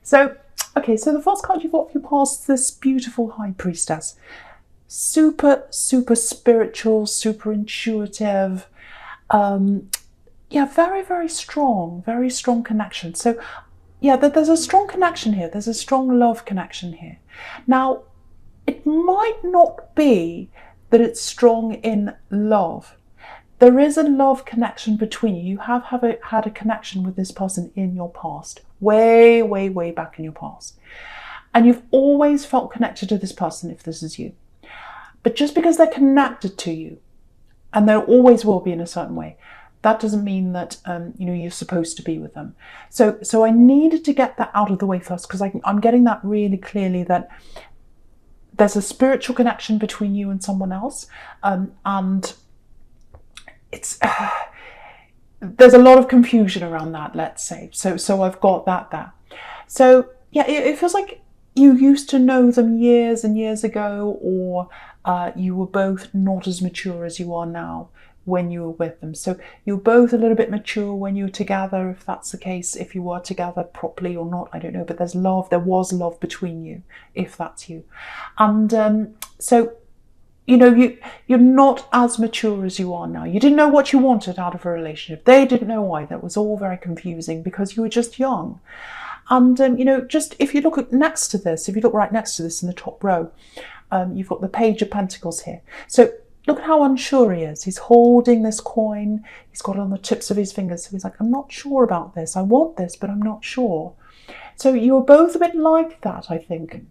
So, okay, so the first card you've got for your past, this beautiful High Priestess. Super, super spiritual, super intuitive. Yeah, very, very strong connection. So, yeah, there's a strong connection here. There's a strong love connection here. Now, it might not be that it's strong in love. There is a love connection between you. You have had a connection with this person in your past, way, way, way back in your past. And you've always felt connected to this person if this is you. But just because they're connected to you, and there always will be in a certain way, that doesn't mean that you're supposed to be with them. So I needed to get that out of the way first, because I'm getting that really clearly, that there's a spiritual connection between you and someone else, and it's there's a lot of confusion around that, let's say. So I've got that there. So yeah, it feels like you used to know them years and years ago, or you were both not as mature as you are now when you were with them. So you were both a little bit mature when you were together, if that's the case, if you were together properly or not, I don't know, but there's love, there was love between you, if that's you. And so, you're not as mature as you are now. You didn't know what you wanted out of a relationship. They didn't know either. It was all very confusing because you were just young. And, just if you look right next to this in the top row, you've got the Page of Pentacles here. So look at how unsure he is. He's holding this coin. He's got it on the tips of his fingers. So he's like, I'm not sure about this. I want this, but I'm not sure. So you were both a bit like that, I think,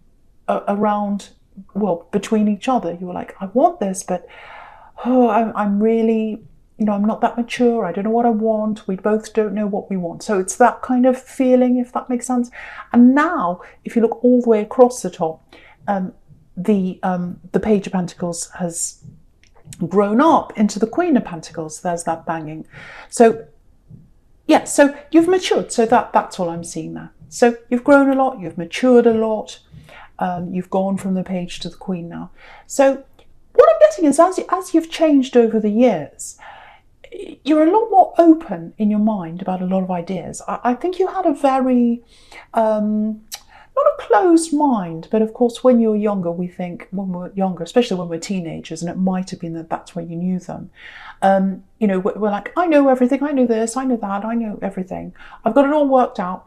between each other. You were like, I want this, but I'm really, I'm not that mature. I don't know what I want. We both don't know what we want. So it's that kind of feeling, if that makes sense. And now, if you look all the way across the top, the Page of Pentacles has grown up into the Queen of Pentacles. There's that banging. So yeah, so you've matured. So that's all I'm seeing there. So you've grown a lot, you've matured a lot, you've gone from the Page to the Queen now. So what I'm getting is, as you've changed over the years, you're a lot more open in your mind about a lot of ideas. I think you had a very not a closed mind, but of course when you're younger, we think, when we're younger, especially when we're teenagers, and it might have been that that's where you knew them, we're like, I know everything, I know this, I know that, I know everything, I've got it all worked out.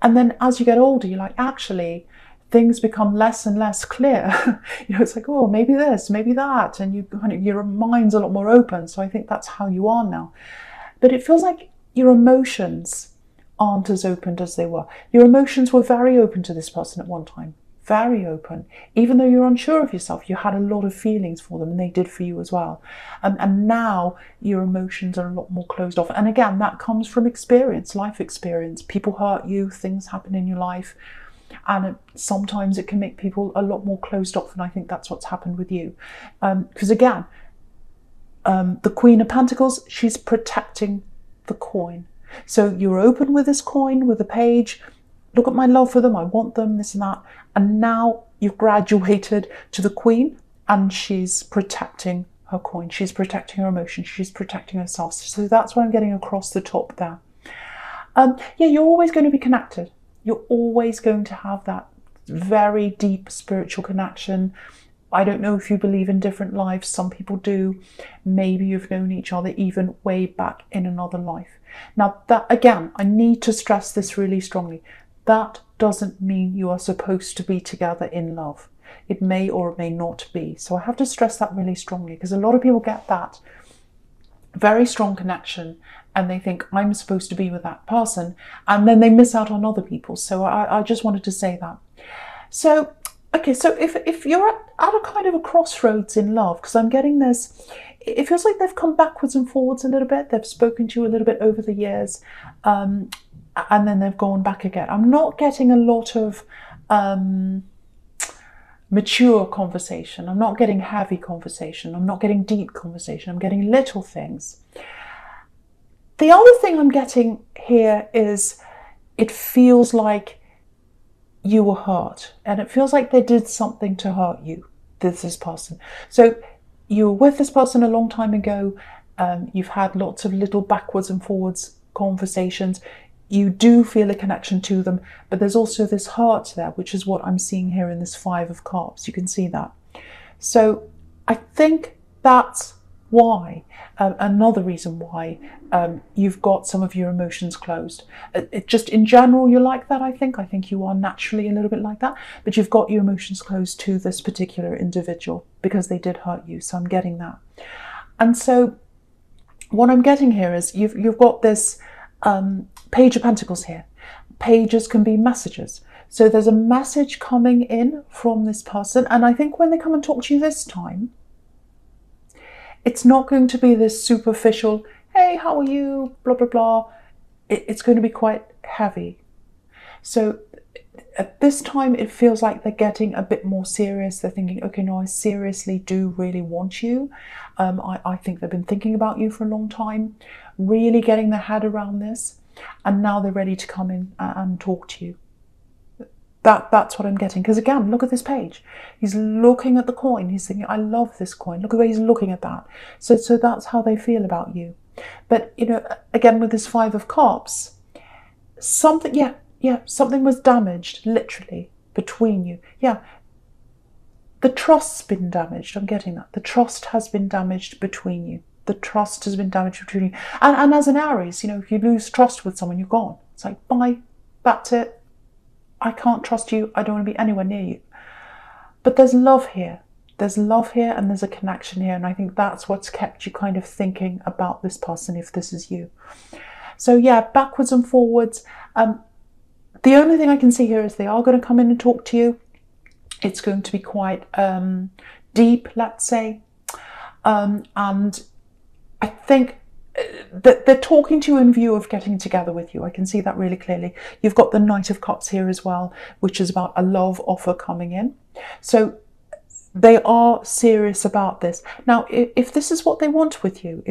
And then as you get older, you're like, actually, things become less and less clear. It's like, oh, maybe this, maybe that, and your mind's a lot more open. So I think that's how you are now. But it feels like your emotions aren't as open as they were. Your emotions were very open to this person at one time, very open. Even though you're unsure of yourself, you had a lot of feelings for them, and they did for you as well. And now your emotions are a lot more closed off. And again, that comes from experience, life experience. People hurt you, things happen in your life, and sometimes it can make people a lot more closed off, and I think that's what's happened with you. Because again, the Queen of Pentacles, she's protecting the coin. So you're open with this coin, with the Page. Look at my love for them, I want them, this and that. And now you've graduated to the Queen, and she's protecting her coin. She's protecting her emotions. She's protecting herself. So that's what I'm getting across the top there. Yeah, you're always going to be connected. You're always going to have that very deep spiritual connection. I don't know if you believe in different lives. Some people do. Maybe you've known each other even way back in another life. Now, that again, I need to stress this really strongly. That doesn't mean you are supposed to be together in love. It may or it may not be. So I have to stress that really strongly, because a lot of people get that very strong connection and they think, I'm supposed to be with that person, and then they miss out on other people. So I just wanted to say that. So, okay, so if you're at a kind of a crossroads in love, because I'm getting this, it feels like they've come backwards and forwards a little bit. They've spoken to you a little bit over the years, and then they've gone back again. I'm not getting a lot of mature conversation. I'm not getting heavy conversation. I'm not getting deep conversation. I'm getting little things. The other thing I'm getting here is it feels like you were hurt, and it feels like they did something to hurt you, this person. So you were with this person a long time ago. You've had lots of little backwards and forwards conversations. you do feel a connection to them, but there's also this heart there, which is what I'm seeing here in this 5 of Cups. You can see that. So I think that's why, another reason why you've got some of your emotions closed. It just in general, you're like that, I think you are naturally a little bit like that, but you've got your emotions closed to this particular individual because they did hurt you. So I'm getting that. And so what I'm getting here is you've got this Page of Pentacles here. Pages can be messages. So there's a message coming in from this person, and I think when they come and talk to you this time, it's not going to be this superficial, hey, how are you, blah, blah, blah. It's going to be quite heavy. So at this time, it feels like they're getting a bit more serious. They're thinking, okay, no, I seriously do really want you. I think they've been thinking about you for a long time, really getting their head around this. And now they're ready to come in and talk to you. That's what I'm getting. Because again, look at this page. He's looking at the coin. He's thinking, I love this coin. Look at the way he's looking at that. So that's how they feel about you. But, you know, again, with this 5 of Cups, something, something was damaged, literally, between you. Yeah, the trust's been damaged. I'm getting that. The trust has been damaged between you. The trust has been damaged between you. And as an Aries, you know, if you lose trust with someone, you're gone. It's like, bye, that's it. I can't trust you. I don't want to be anywhere near you. But there's love here. There's love here and there's a connection here. And I think that's what's kept you kind of thinking about this person if this is you. So yeah, backwards and forwards. The only thing I can see here is they are going to come in and talk to you. It's going to be quite deep, let's say. And I think that they're talking to you in view of getting together with you. I can see that really clearly. You've got the Knight of Cups here as well, which is about a love offer coming in. So they are serious about this. Now, if this is what they want with you,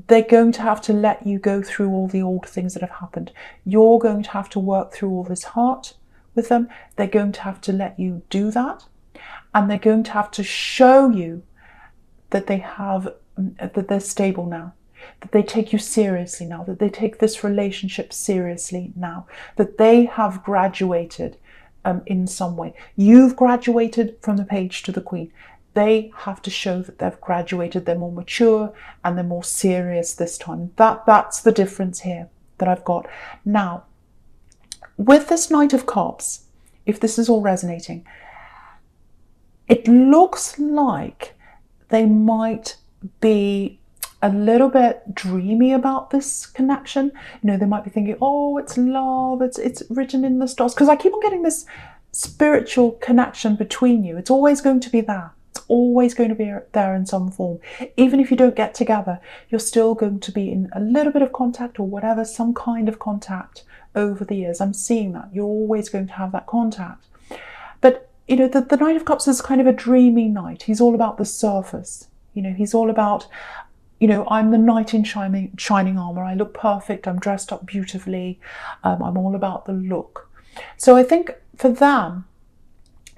they're going to have to let you go through all the old things that have happened. You're going to have to work through all this heart with them. They're going to have to let you do that. And they're going to have to show you that that they're stable now, that they take you seriously now, that they take this relationship seriously now, that they have graduated in some way. You've graduated from the Page to the Queen. They have to show that they've graduated, they're more mature and they're more serious this time. That's the difference here that I've got. Now, with this Knight of Cups, if this is all resonating, it looks like they might be a little bit dreamy about this connection. You know, they might be thinking, oh, it's love, it's written in the stars. Because I keep on getting this spiritual connection between you. It's always going to be there. It's always going to be there in some form. Even if you don't get together, you're still going to be in a little bit of contact or whatever, some kind of contact over the years. I'm seeing that. You're always going to have that contact. But you know, the Knight of Cups is kind of a dreamy knight. He's all about the surface. You know, he's all about, you know, I'm the knight in shining armor. I look perfect. I'm dressed up beautifully. I'm all about the look. So I think for them,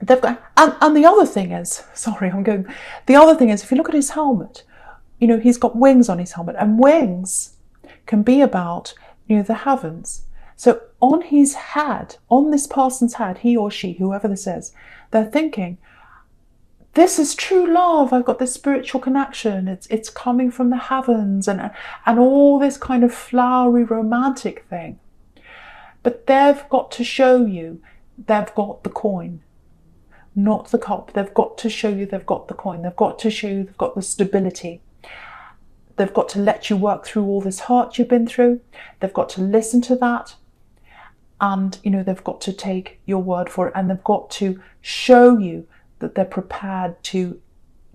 they've got, and the other thing is, the other thing is, if you look at his helmet, you know, he's got wings on his helmet, and wings can be about, you know, the heavens. So on his head, on this person's head, he or she, whoever this is, they're thinking, this is true love. I've got this spiritual connection. It's coming from the heavens and all this kind of flowery romantic thing. But they've got to show you they've got the coin, not the cup. They've got to show you they've got the coin. They've got to show you they've got the stability. They've got to let you work through all this hurt you've been through. They've got to listen to that. And, you know, they've got to take your word for it, and they've got to show you that they're prepared to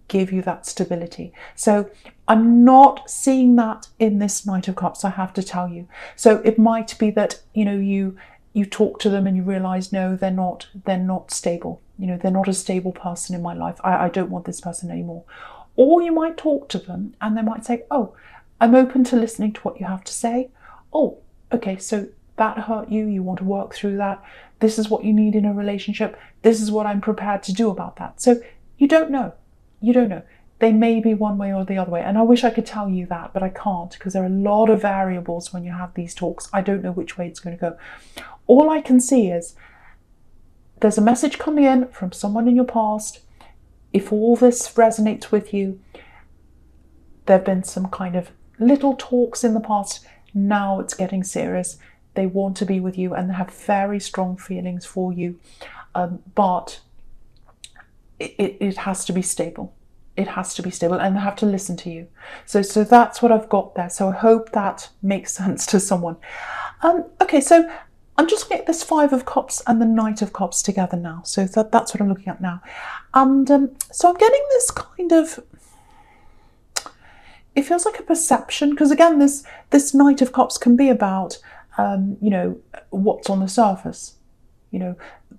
give you that stability. So I'm not seeing that in this Knight of Cups, I have to tell you. So it might be that, you know, you talk to them and you realise, no, they're not stable. You know, they're not a stable person in my life. I don't want this person anymore. Or you might talk to them and they might say, oh, I'm open to listening to what you have to say. Oh, okay, so that hurt you, you want to work through that. This is what you need in a relationship. This is what I'm prepared to do about that. So you don't know. You don't know. they may be one way or the other way. And I wish I could tell you that, but I can't, because there are a lot of variables when you have these talks. I don't know which way it's going to go. All I can see is there's a message coming in from someone in your past. If all this resonates with you, there have been some kind of little talks in the past. Now it's getting serious. They want to be with you and they have very strong feelings for you. But it has to be stable. It has to be stable, and they have to listen to you. So that's what I've got there. So I hope that makes sense to someone. Okay, so I'm just getting this 5 of Cups and the Knight of Cups together now. So that's what I'm looking at now. And so I'm getting this kind of, it feels like a perception, because again, this Knight of Cups can be about, you know, what's on the surface. You know,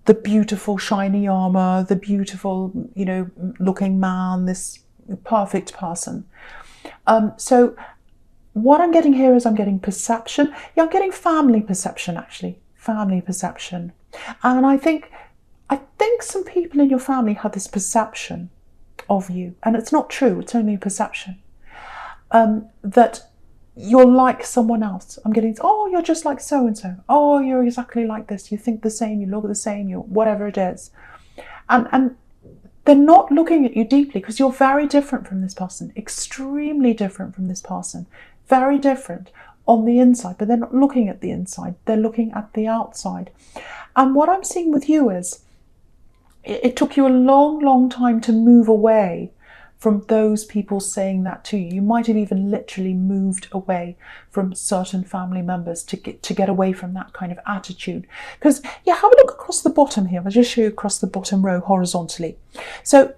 the beautiful shiny armor, the beautiful, you know, looking man, this perfect person. So what I'm getting here is I'm getting perception. Yeah, I'm getting family perception, actually. Family perception. And I think some people in your family have this perception of you, and it's not true, it's only a perception. That you're like someone else. I'm getting, oh, you're just like so-and-so. Oh, you're exactly like this. You think the same, you look the same, you whatever it is. And they're not looking at you deeply, because you're very different from this person, extremely different from this person, very different on the inside, but they're not looking at the inside, they're looking at the outside. And what I'm seeing with you is, it took you a long, long time to move away from those people saying that to you. You might have even literally moved away from certain family members to get away from that kind of attitude. Because, yeah, have a look across the bottom here. I'll just show you across the bottom row horizontally. So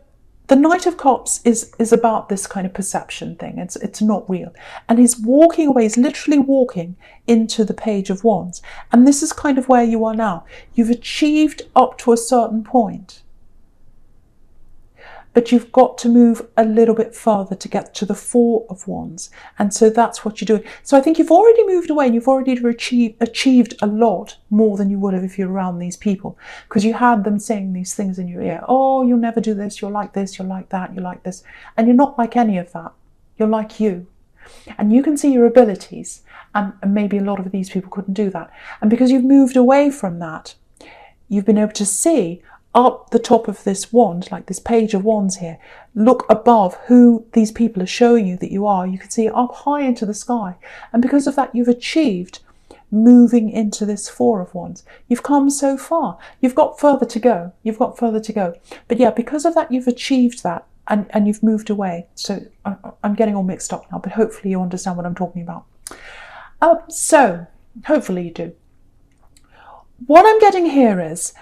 the Knight of Cups is about this kind of perception thing. It's not real. And he's walking away, he's literally walking into the Page of Wands. And this is kind of where you are now. You've achieved up to a certain point, but you've got to move a little bit further to get to the 4 of Wands. And so that's what you're doing. So I think you've already moved away, and you've already achieved a lot more than you would have if you're around these people, because you had them saying these things in your ear. Oh, you'll never do this, you're like this, you're like that, you're like this. And you're not like any of that. You're like you. And you can see your abilities, and maybe a lot of these people couldn't do that. And because you've moved away from that, you've been able to see up the top of this wand, like this Page of Wands here, look above who these people are showing you that you are. You can see it up high into the sky. And because of that, you've achieved moving into this 4 of Wands. You've come so far. You've got further to go. You've got further to go. But yeah, because of that, you've achieved that, and you've moved away. So I'm getting all mixed up now, but hopefully you understand what I'm talking about. So hopefully you do. What I'm getting here is,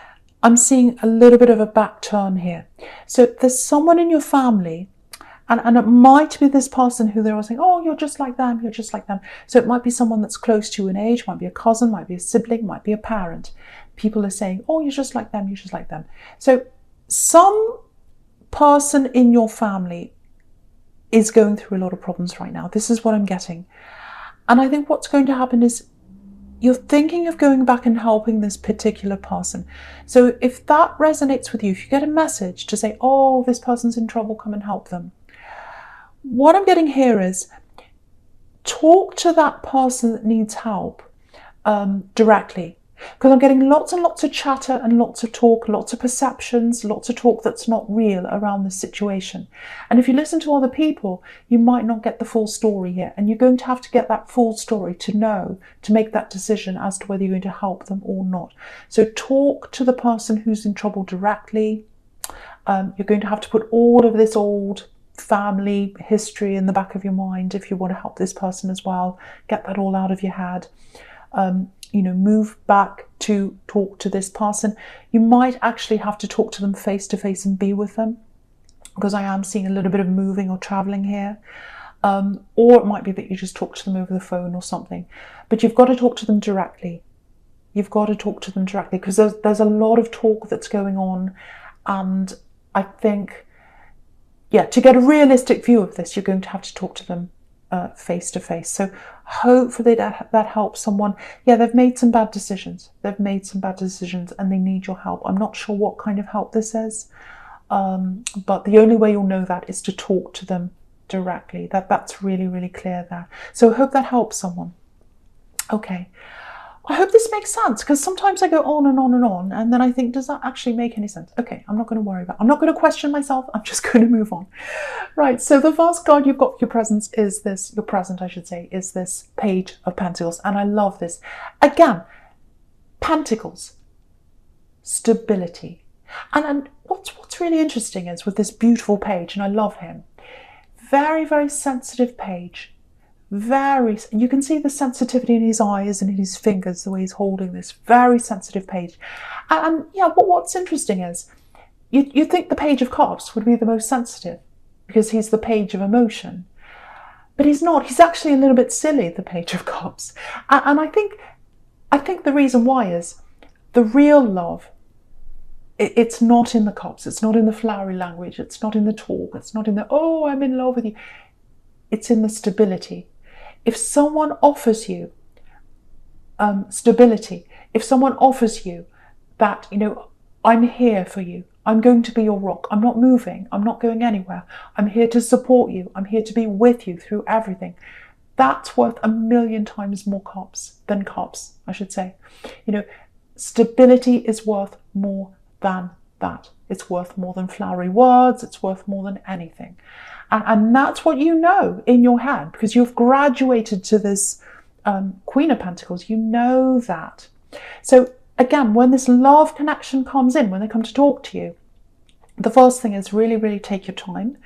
I'm seeing a little bit of a back turn here. So there's someone in your family, and it might be this person who they're all saying, oh, you're just like them, you're just like them. So it might be someone that's close to you in age, might be a cousin, might be a sibling, might be a parent. People are saying, oh, you're just like them, you're just like them. So some person in your family is going through a lot of problems right now. This is what I'm getting. And I think what's going to happen is, you're thinking of going back and helping this particular person. So if that resonates with you, if you get a message to say, oh, this person's in trouble, come and help them. What I'm getting here is, talk to that person that needs help directly. Because I'm getting lots and lots of chatter and lots of talk, lots of perceptions, lots of talk that's not real around this situation. And if you listen to other people, you might not get the full story here. And you're going to have to get that full story to know, to make that decision as to whether you're going to help them or not. So talk to the person who's in trouble directly. You're going to have to put all of this old family history in the back of your mind if you want to help this person as well. Get that all out of your head. You know, move back to talk to this person. You might actually have to talk to them face to face and be with them, because I am seeing a little bit of moving or traveling here. Or it might be that you just talk to them over the phone or something. But you've got to talk to them directly. You've got to talk to them directly, because there's a lot of talk that's going on. And I think, yeah, to get a realistic view of this, you're going to have to talk to them face to face. So hopefully that helps someone. Yeah, they've made some bad decisions. They've made some bad decisions and they need your help. I'm not sure what kind of help this is. But the only way you'll know that is to talk to them directly. That's really, really clear there. So I hope that helps someone. Okay. I hope this makes sense, because sometimes I go on and on and on, and then I think, does that actually make any sense? Okay, I'm not going to worry about it. I'm not going to question myself. I'm just going to move on. Right, so the first card you've got for your presence is this, your present, I should say, is this Page of Pentacles. And I love this. Again, Pentacles, stability. And what's really interesting is with this beautiful page, and I love him, very, very sensitive page. You can see the sensitivity in his eyes and in his fingers, the way he's holding this very sensitive page. And yeah, what's interesting is you think the Page of Cups would be the most sensitive because he's the page of emotion, but he's not. He's actually a little bit silly, the Page of Cups. And I think the reason why is the real love. It's not in the cups. It's not in the flowery language. It's not in the talk. It's not in the, oh, I'm in love with you. It's in the stability. If someone offers you stability, if someone offers you that, I'm here for you, I'm going to be your rock, I'm not moving, I'm not going anywhere, I'm here to support you, I'm here to be with you through everything, that's worth 1,000,000 times more cups, I should say. Stability is worth more than that. It's worth more than flowery words. It's worth more than anything. And that's what you know in your head, because you've graduated to this Queen of Pentacles. You know that. So again, when this love connection comes in, when they come to talk to you, the first thing is really, really take your time.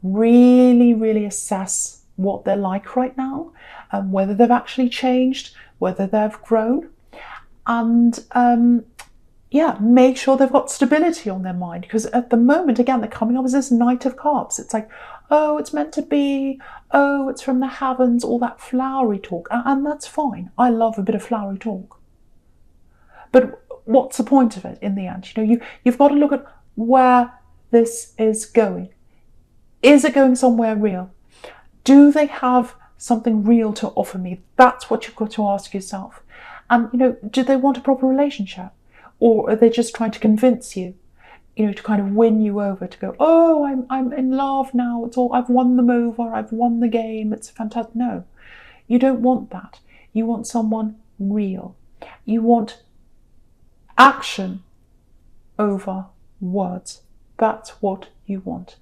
Really, really assess what they're like right now, whether they've actually changed, whether they've grown. And yeah, make sure they've got stability on their mind, because at the moment, again, they're coming up as this Knight of Cups. It's like, oh, it's meant to be, oh, it's from the heavens, all that flowery talk. And that's fine. I love a bit of flowery talk. But what's the point of it in the end? You've got to look at where this is going. Is it going somewhere real? Do they have something real to offer me? That's what you've got to ask yourself. And, do they want a proper relationship? Or are they just trying to convince you, to kind of win you over, to go, oh, I'm in love now. It's all, I've won them over. I've won the game. It's fantastic. No, you don't want that. You want someone real. You want action over words. That's what you want.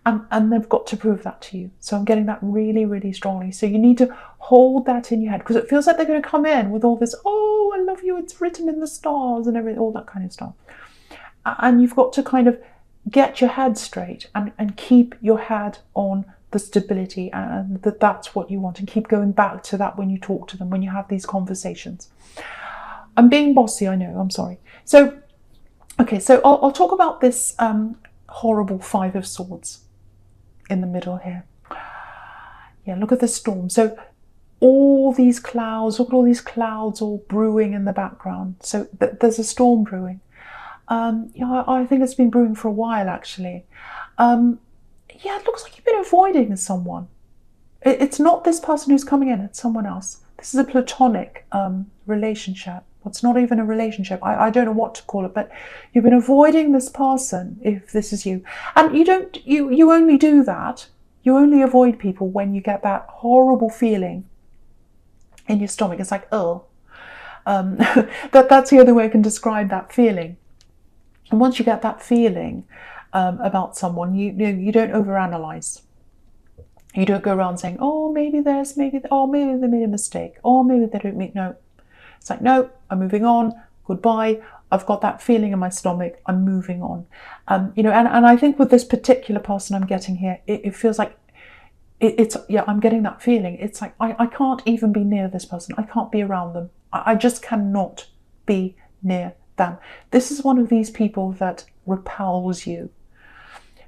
And they've got to prove that to you. So I'm getting that really, really strongly. So you need to hold that in your head, because it feels like they're going to come in with all this, oh, I love you, it's written in the stars and everything, all that kind of stuff. And you've got to kind of get your head straight and keep your head on the stability, and that's what you want, and keep going back to that when you talk to them, when you have these conversations. I'm being bossy, I know, I'm sorry. So, okay, so I'll talk about this horrible Five of Swords in the middle here. Yeah, look at the storm. So all these clouds, look at all these clouds all brewing in the background. So there's a storm brewing. Yeah, I think it's been brewing for a while, actually. Yeah, it looks like you've been avoiding someone. It's not this person who's coming in, it's someone else. This is a platonic relationship. It's not even a relationship. I don't know what to call it, but you've been avoiding this person if this is you. And you only do that. You only avoid people when you get that horrible feeling in your stomach. It's like, oh. That's the other way I can describe that feeling. And once you get that feeling about someone, you don't overanalyze. You don't go around saying, oh, maybe this, maybe they made a mistake. Oh, maybe they don't mean, no. It's like, no, I'm moving on. Goodbye. I've got that feeling in my stomach. I'm moving on. And I think with this particular person I'm getting here, it feels like I'm getting that feeling. It's like, I can't even be near this person. I can't be around them. I just cannot be near them. This is one of these people that repels you.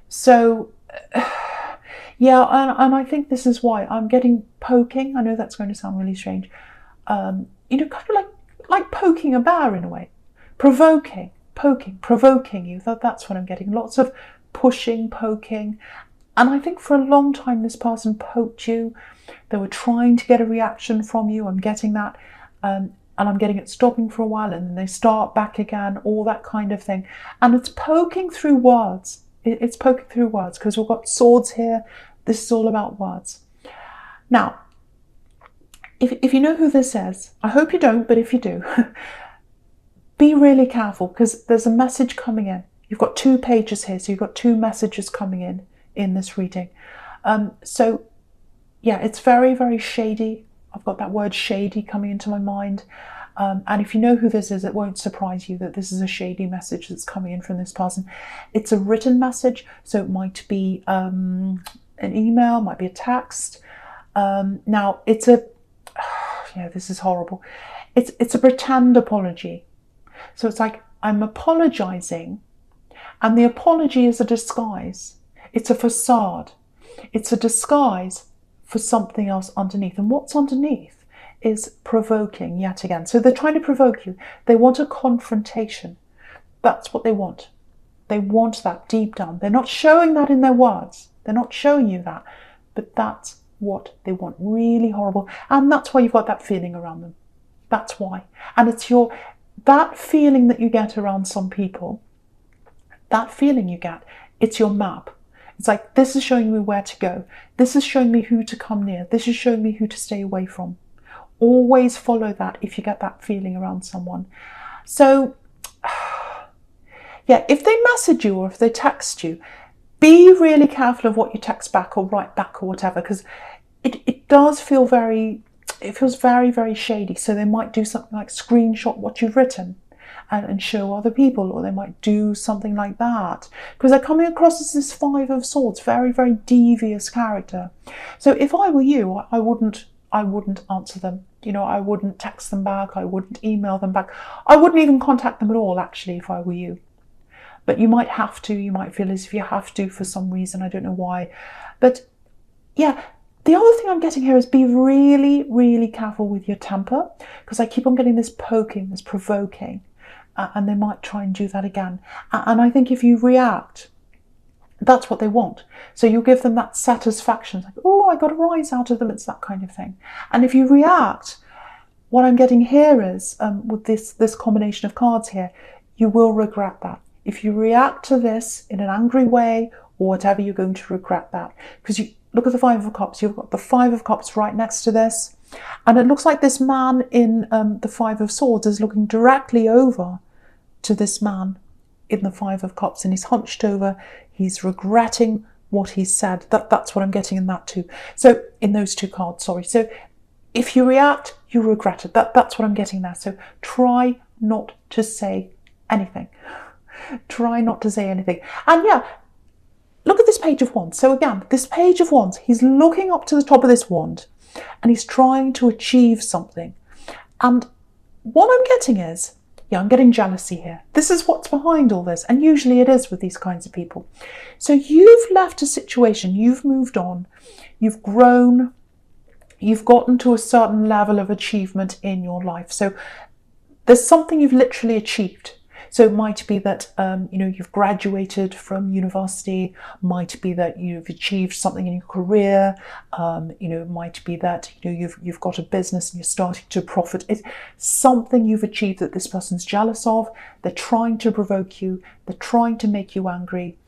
So, yeah, and I think this is why I'm getting poking. I know that's going to sound really strange. Kind of like poking a bear in a way. Provoking you. That's what I'm getting. Lots of pushing, poking. And I think for a long time this person poked you. They were trying to get a reaction from you. I'm getting that. and I'm getting it stopping for a while, and then they start back again, all that kind of thing. And it's poking through words. It's poking through words because we've got swords here. This is all about words. Now, if you know who this is, I hope you don't, but if you do, be really careful because there's a message coming in. You've got 2 pages here, so you've got 2 messages coming in this reading. So, yeah, it's very, very shady. I've got that word shady coming into my mind. And if you know who this is, it won't surprise you that this is a shady message that's coming in from this person. It's a written message, so it might be an email, might be a text. Now, it's a... yeah, this is horrible. It's a pretend apology. So it's like, I'm apologizing, and the apology is a disguise. It's a facade. It's a disguise for something else underneath. And what's underneath is provoking yet again. So they're trying to provoke you. They want a confrontation. That's what they want. They want that deep down. They're not showing that in their words. They're not showing you that. But that's what they want. Really horrible. And that's why you've got that feeling around them. That's why. And it's that feeling that you get around some people, that feeling you get, it's your map. It's like, this is showing me where to go. This is showing me who to come near. This is showing me who to stay away from. Always follow that if you get that feeling around someone. So, yeah, if they message you or if they text you, be really careful of what you text back or write back or whatever, because it does feel it feels very, very shady. So they might do something like screenshot what you've written and show other people, or they might do something like that because they're coming across as this 5 of Swords, very, very devious character. So if I were you, I wouldn't answer them. You know, I wouldn't text them back. I wouldn't email them back. I wouldn't even contact them at all, actually, if I were you. But you might have to. You might feel as if you have to for some reason. I don't know why. But yeah, the other thing I'm getting here is be really, really careful with your temper, because I keep on getting this poking, this provoking, and they might try and do that again. And I think if you react, that's what they want. So you'll give them that satisfaction. It's like, oh, I got a rise out of them. It's that kind of thing. And if you react, what I'm getting here is, with this combination of cards here, you will regret that. If you react to this in an angry way or whatever, you're going to regret that. Because you look at the 5 of Cups. You've got the 5 of Cups right next to this. And it looks like this man in the 5 of Swords is looking directly over to this man in the 5 of Cups. And he's hunched over. He's regretting what he said. That's what I'm getting in that too. So in those 2 cards, sorry. So if you react, you regret it. That's what I'm getting there. So try not to say anything. Try not to say anything. And yeah, look at this Page of Wands. So again, this Page of Wands, he's looking up to the top of this wand and he's trying to achieve something. And what I'm getting is, yeah, I'm getting jealousy here. This is what's behind all this. And usually it is with these kinds of people. So you've left a situation, you've moved on, you've grown, you've gotten to a certain level of achievement in your life. So there's something you've literally achieved. So it might be that, you've graduated from university, might be that you've achieved something in your career, it might be that, you've got a business and you're starting to profit. It's something you've achieved that this person's jealous of. They're trying to provoke you. They're trying to make you angry.